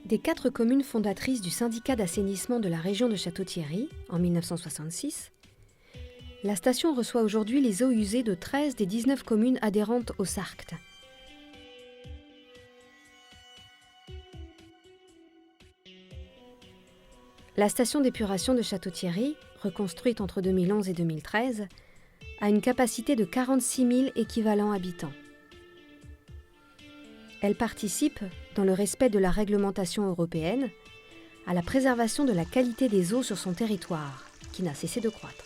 Des 4 communes fondatrices du syndicat d'assainissement de la région de Château-Thierry, en 1966, la station reçoit aujourd'hui les eaux usées de 13 des 19 communes adhérentes au SARCT. La station d'épuration de Château-Thierry, reconstruite entre 2011 et 2013, a une capacité de 46 000 équivalents habitants. Elle participe, dans le respect de la réglementation européenne, à la préservation de la qualité des eaux sur son territoire, qui n'a cessé de croître.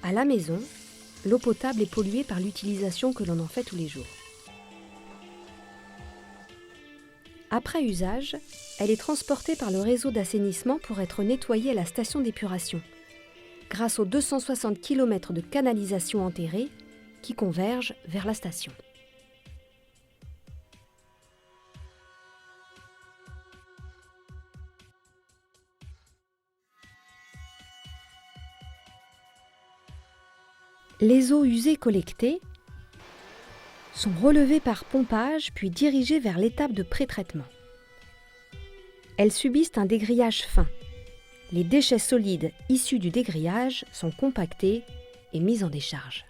À la maison, l'eau potable est polluée par l'utilisation que l'on en fait tous les jours. Après usage, elle est transportée par le réseau d'assainissement pour être nettoyée à la station d'épuration, grâce aux 260 km de canalisation enterrée qui convergent vers la station. Les eaux usées collectées sont relevées par pompage puis dirigées vers l'étape de pré-traitement. Elles subissent un dégrillage fin. Les déchets solides issus du dégrillage sont compactés et mis en décharge.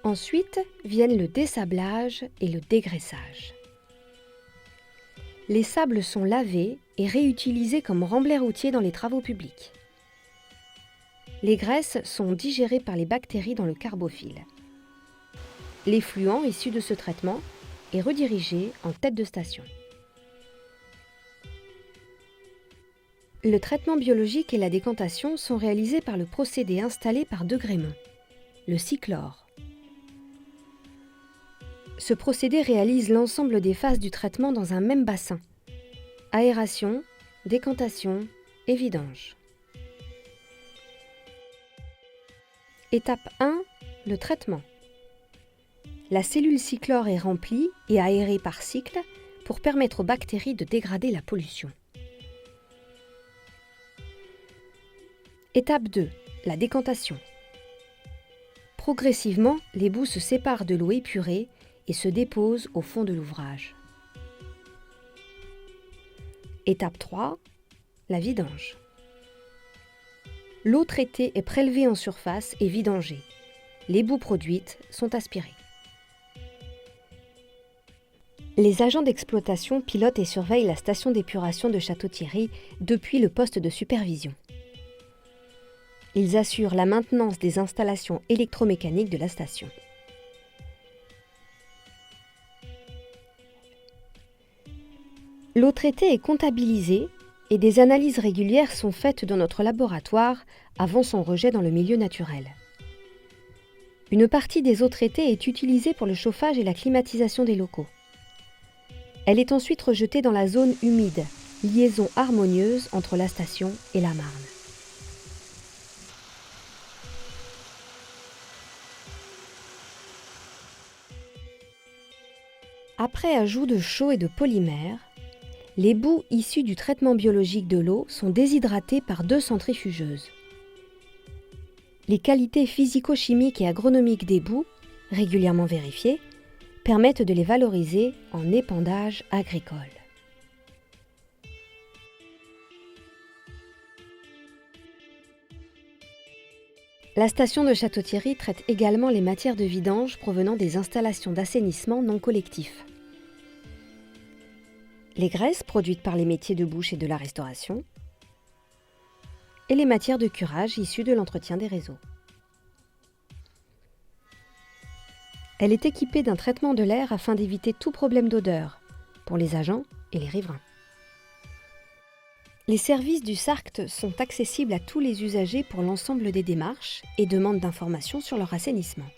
Ensuite viennent le dessablage et le dégraissage. Les sables sont lavés et réutilisés comme remblais routiers dans les travaux publics. Les graisses sont digérées par les bactéries dans le carbophile. L'effluent issu de ce traitement est redirigé en tête de station. Le traitement biologique et la décantation sont réalisés par le procédé installé par Degremont, le cyclore. Ce procédé réalise l'ensemble des phases du traitement dans un même bassin: aération, décantation et vidange. Étape 1, le traitement. La cellule cyclore est remplie et aérée par cycle pour permettre aux bactéries de dégrader la pollution. Étape 2, la décantation. Progressivement, les boues se séparent de l'eau épurée et se déposent au fond de l'ouvrage. Étape 3, la vidange. L'eau traitée est prélevée en surface et vidangée. Les boues produites sont aspirées. Les agents d'exploitation pilotent et surveillent la station d'épuration de Château-Thierry depuis le poste de supervision. Ils assurent la maintenance des installations électromécaniques de la station. L'eau traitée est comptabilisée et des analyses régulières sont faites dans notre laboratoire avant son rejet dans le milieu naturel. Une partie des eaux traitées est utilisée pour le chauffage et la climatisation des locaux. Elle est ensuite rejetée dans la zone humide, liaison harmonieuse entre la station et la Marne. Après ajout de chaux et de polymères, les boues issues du traitement biologique de l'eau sont déshydratées par 2 centrifugeuses. Les qualités physico-chimiques et agronomiques des boues, régulièrement vérifiées, permettent de les valoriser en épandage agricole. La station de Château-Thierry traite également les matières de vidange provenant des installations d'assainissement non collectif. Les graisses produites par les métiers de bouche et de la restauration, et les matières de curage issues de l'entretien des réseaux. Elle est équipée d'un traitement de l'air afin d'éviter tout problème d'odeur pour les agents et les riverains. Les services du SARCT sont accessibles à tous les usagers pour l'ensemble des démarches et demandent d'informations sur leur assainissement.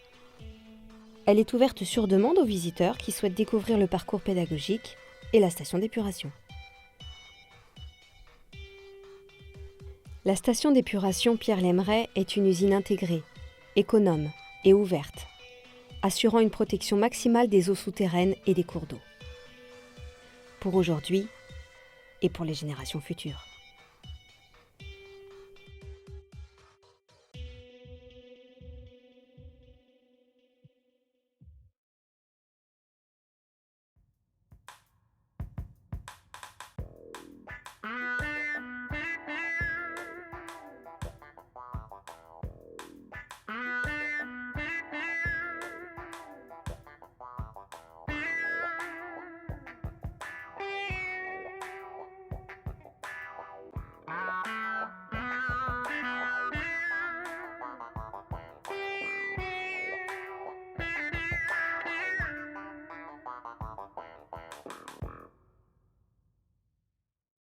Elle est ouverte sur demande aux visiteurs qui souhaitent découvrir le parcours pédagogique et la station d'épuration. La station d'épuration Pierre Lemmeret est une usine intégrée, économe et ouverte, assurant une protection maximale des eaux souterraines et des cours d'eau. Pour aujourd'hui et pour les générations futures.